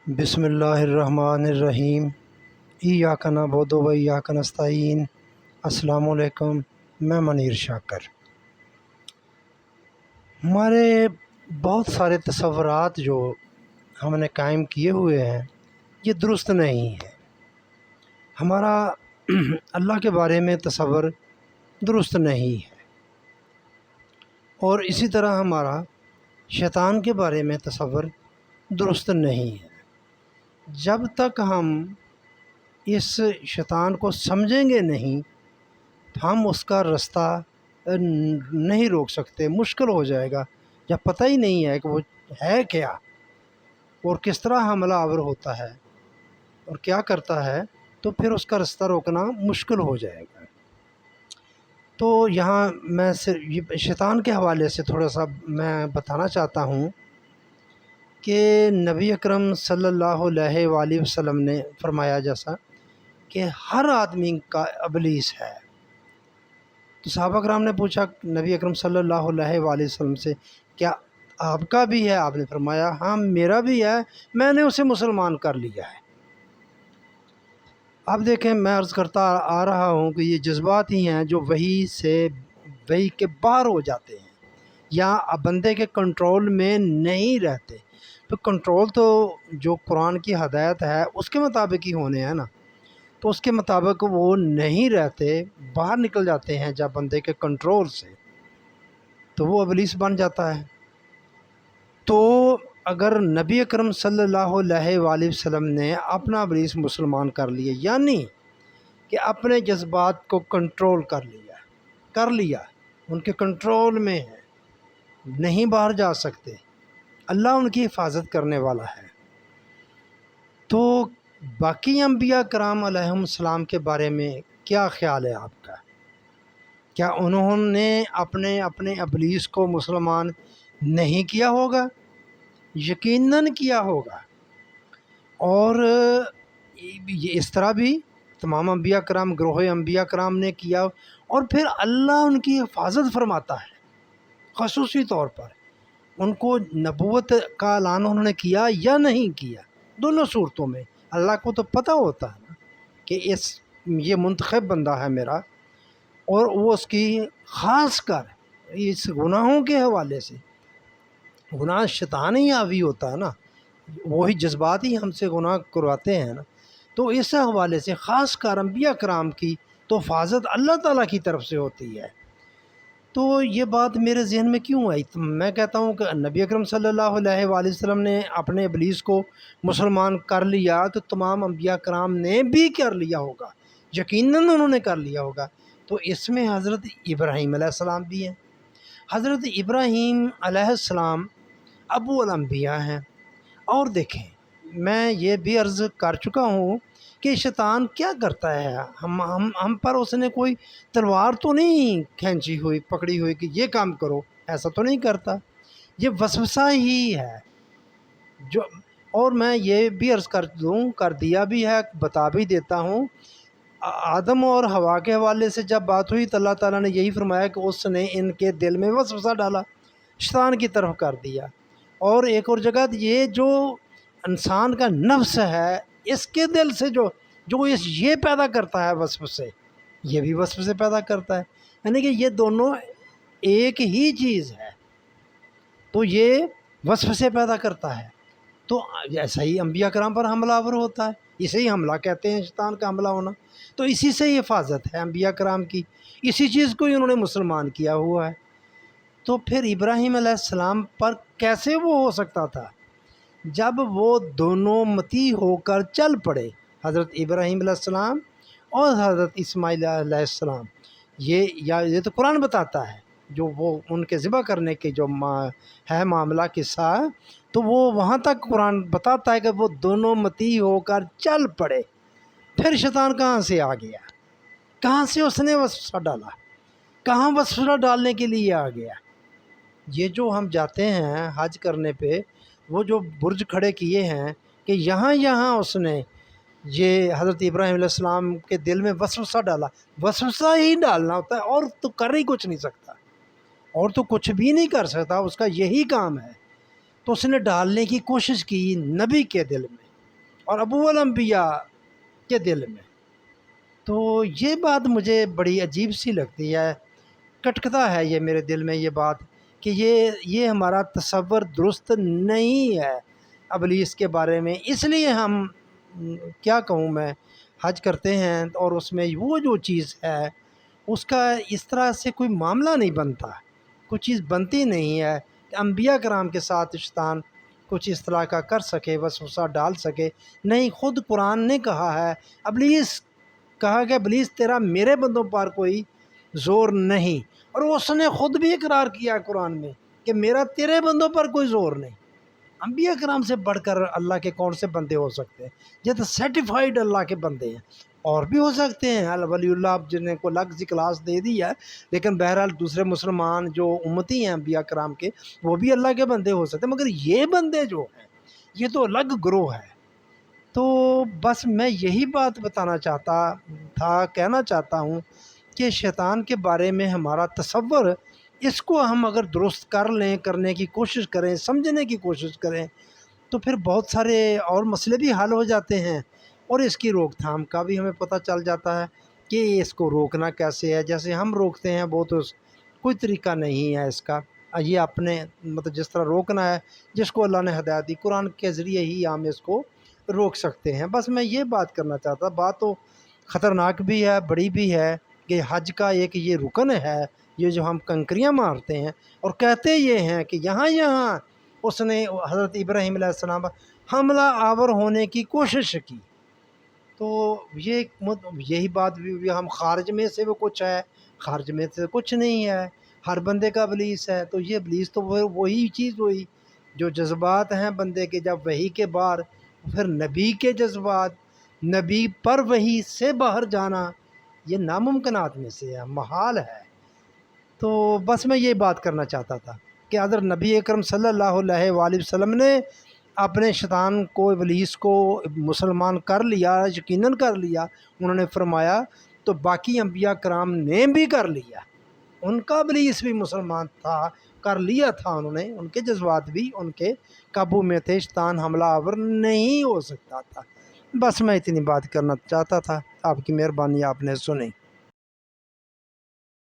بسم اللہ الرحمن الرحیم۔ ایاک نعبد و ایاک نستعین۔ السلام علیکم، میں منیر شاکر۔ ہمارے بہت سارے تصورات جو ہم نے قائم کیے ہوئے ہیں یہ درست نہیں ہیں۔ ہمارا اللہ کے بارے میں تصور درست نہیں ہے، اور اسی طرح ہمارا شیطان کے بارے میں تصور درست نہیں ہے۔ جب تک ہم اس شیطان کو سمجھیں گے نہیں تو ہم اس کا رستہ نہیں روک سکتے، مشکل ہو جائے گا۔ جب پتہ ہی نہیں ہے کہ وہ ہے کیا اور کس طرح حملہ آور ہوتا ہے اور کیا کرتا ہے، تو پھر اس کا رستہ روکنا مشکل ہو جائے گا۔ تو یہاں میں صرف شیطان کے حوالے سے تھوڑا سا میں بتانا چاہتا ہوں کہ نبی اکرم صلی اللہ علیہ وآلہ وسلم نے فرمایا جیسا کہ ہر آدمی کا ابلیس ہے۔ تو صحابہ کرام نے پوچھا نبی اکرم صلی اللہ علیہ وآلہ وسلم سے، کیا آپ کا بھی ہے؟ آپ نے فرمایا ہاں میرا بھی ہے، میں نے اسے مسلمان کر لیا ہے۔ اب دیکھیں، میں عرض کرتا آ رہا ہوں کہ یہ جذبات ہی ہیں جو وحی کے باہر ہو جاتے ہیں یا بندے کے کنٹرول میں نہیں رہتے۔ تو کنٹرول تو جو قرآن کی ہدایت ہے اس کے مطابق ہی ہونے ہیں نا، تو اس کے مطابق وہ نہیں رہتے، باہر نکل جاتے ہیں جب بندے کے کنٹرول سے، تو وہ ابلیس بن جاتا ہے۔ تو اگر نبی اکرم صلی اللہ علیہ وآلہ وسلم نے اپنا ابلیس مسلمان کر لیا، یعنی کہ اپنے جذبات کو کنٹرول کر لیا، ان کے کنٹرول میں ہے، نہیں باہر جا سکتے، اللہ ان کی حفاظت کرنے والا ہے، تو باقی انبیاء کرام علیہم السلام کے بارے میں کیا خیال ہے آپ کا؟ کیا انہوں نے اپنے ابلیس کو مسلمان نہیں کیا ہوگا؟ یقیناً کیا ہوگا، اور یہ اس طرح بھی تمام انبیاء کرام، گروہ انبیاء کرام نے کیا، اور پھر اللہ ان کی حفاظت فرماتا ہے خصوصی طور پر۔ ان کو نبوت کا اعلان انہوں نے کیا یا نہیں کیا، دونوں صورتوں میں اللہ کو تو پتہ ہوتا ہے نا کہ یہ منتخب بندہ ہے میرا، اور وہ اس کی خاص کر اس گناہوں کے حوالے سے، گناہ شیطان ہی حاوی ہوتا ہے نا، وہی جذبات ہی ہم سے گناہ کرواتے ہیں نا، تو اس حوالے سے خاص کر انبیاء کرام کی تو حفاظت اللہ تعالیٰ کی طرف سے ہوتی ہے۔ تو یہ بات میرے ذہن میں کیوں آئی؟ تو میں کہتا ہوں کہ نبی اکرم صلی اللہ علیہ وآلہ وسلم نے اپنے ابلیس کو مسلمان کر لیا، تو تمام انبیاء کرام نے بھی کر لیا ہوگا، یقیناً انہوں نے کر لیا ہوگا۔ تو اس میں حضرت ابراہیم علیہ السلام بھی ہیں۔ حضرت ابراہیم علیہ السلام ابو الانبیاء ہیں۔ اور دیکھیں، میں یہ بھی عرض کر چکا ہوں کہ شیطان کیا کرتا ہے، ہم پر اس نے کوئی تلوار تو نہیں کھینچی ہوئی، پکڑی ہوئی کہ یہ کام کرو، ایسا تو نہیں کرتا، یہ وسوسہ ہی ہے جو۔ اور میں یہ بھی عرض کر دیا بھی ہے، بتا بھی دیتا ہوں، آدم اور حوا کے حوالے سے جب بات ہوئی تو اللہ تعالیٰ نے یہی فرمایا کہ اس نے ان کے دل میں وسوسہ ڈالا، شیطان کی طرف کر دیا۔ اور ایک اور جگہ یہ جو انسان کا نفس ہے، اس کے دل سے جو یہ پیدا کرتا ہے وسوسے، یہ بھی وسوسے پیدا کرتا ہے، یعنی کہ یہ دونوں ایک ہی چیز ہے، تو یہ وسوسے پیدا کرتا ہے۔ تو ایسا ہی انبیاء کرام پر حملہ آور ہوتا ہے، اسے ہی حملہ کہتے ہیں، شیطان کا حملہ ہونا، تو اسی سے ہی حفاظت ہے انبیاء کرام کی، اسی چیز کو ہی انہوں نے مسلمان کیا ہوا ہے۔ تو پھر ابراہیم علیہ السلام پر کیسے وہ ہو سکتا تھا جب وہ دونوں متی ہو کر چل پڑے، حضرت ابراہیم علیہ السلام اور حضرت اسماعیل علیہ السلام؟ یہ تو قرآن بتاتا ہے، جو وہ ان کے ذبح کرنے کے جو ہے معاملہ قصہ، تو وہ وہاں تک قرآن بتاتا ہے کہ وہ دونوں متی ہو کر چل پڑے۔ پھر شیطان کہاں سے آ گیا؟ کہاں سے اس نے وسوسہ ڈالا؟ کہاں وسوسہ ڈالنے کے لیے آ گیا؟ یہ جو ہم جاتے ہیں حج کرنے پہ، وہ جو برج کھڑے کیے ہیں کہ یہاں اس نے یہ حضرت ابراہیم علیہ السلام کے دل میں وسوسہ ڈالا، وسوسہ ہی ڈالنا ہوتا ہے، اور تو کر ہی کچھ نہیں سکتا، اور تو کچھ بھی نہیں کر سکتا، اس کا یہی کام ہے۔ تو اس نے ڈالنے کی کوشش کی نبی کے دل میں، اور ابو الانبیاء کے دل میں۔ تو یہ بات مجھے بڑی عجیب سی لگتی ہے، کٹکتا ہے یہ میرے دل میں یہ بات کہ یہ ہمارا تصور درست نہیں ہے ابلیس کے بارے میں۔ اس لیے ہم کیا کہوں میں، حج کرتے ہیں اور اس میں وہ جو چیز ہے اس کا اس طرح سے کوئی معاملہ نہیں بنتا، کوئی چیز بنتی نہیں ہے کہ انبیاء کرام کے ساتھ شیطان کچھ اس طرح کا کر سکے، وسوسہ ڈال سکے۔ نہیں، خود قرآن نے کہا ہے، ابلیس کہا کہ ابلیس تیرا میرے بندوں پر کوئی زور نہیں، اور اس نے خود بھی اقرار کیا قرآن میں کہ میرا تیرے بندوں پر کوئی زور نہیں۔ انبیاء کرام سے بڑھ کر اللہ کے کون سے بندے ہو سکتے ہیں؟ یہ تو سرٹیفائڈ اللہ کے بندے ہیں، اور بھی ہو سکتے ہیں ولی اللہ جنہیں کو الگ سی کلاس دے دی ہے، لیکن بہرحال دوسرے مسلمان جو امتی ہیں انبیاء کرام کے، وہ بھی اللہ کے بندے ہو سکتے ہیں، مگر یہ بندے جو ہیں یہ تو الگ گروہ ہے۔ تو بس میں یہی بات بتانا چاہتا تھا، کہنا چاہتا ہوں کہ شیطان کے بارے میں ہمارا تصور، اس کو ہم اگر درست کر لیں، کرنے کی کوشش کریں، سمجھنے کی کوشش کریں، تو پھر بہت سارے اور مسئلے بھی حل ہو جاتے ہیں، اور اس کی روک تھام کا بھی ہمیں پتہ چل جاتا ہے کہ اس کو روکنا کیسے ہے۔ جیسے ہم روکتے ہیں وہ تو کوئی طریقہ نہیں ہے اس کا، یہ اپنے مطلب جس طرح روکنا ہے، جس کو اللہ نے ہدایت دی قرآن کے ذریعے ہی ہم اس کو روک سکتے ہیں۔ بس میں یہ بات کرنا چاہتا، بات تو خطرناک بھی ہے، بڑی بھی ہے، کہ حج کا ایک یہ رکن ہے، یہ جو ہم کنکریاں مارتے ہیں اور کہتے یہ ہیں کہ یہاں اس نے حضرت ابراہیم علیہ السلام پر حملہ آور ہونے کی کوشش کی، تو یہی بات بھی ہم خارج میں سے وہ کچھ ہے، خارج میں سے کچھ نہیں ہے، ہر بندے کا ابلیس ہے۔ تو یہ ابلیس تو وہی چیز ہوئی جو جذبات ہیں بندے کے، جب وحی کے باہر، پھر نبی کے جذبات، نبی پر وحی سے باہر جانا، یہ ناممکنات میں سے ہے، محال ہے۔ تو بس میں یہ بات کرنا چاہتا تھا کہ اگر نبی اکرم صلی اللہ علیہ وآلہ وسلم نے اپنے شیطان کو، ابلیس کو مسلمان کر لیا، یقیناً کر لیا، انہوں نے فرمایا، تو باقی انبیاء کرام نے بھی کر لیا، ان کا ابلیس بھی مسلمان تھا، کر لیا تھا انہوں نے، ان کے جذبات بھی ان کے قابو میں تھے، شیطان حملہ آور نہیں ہو سکتا تھا۔ بس میں اتنی بات کرنا چاہتا تھا، آپ کی مہربانی، آپ نے سنی۔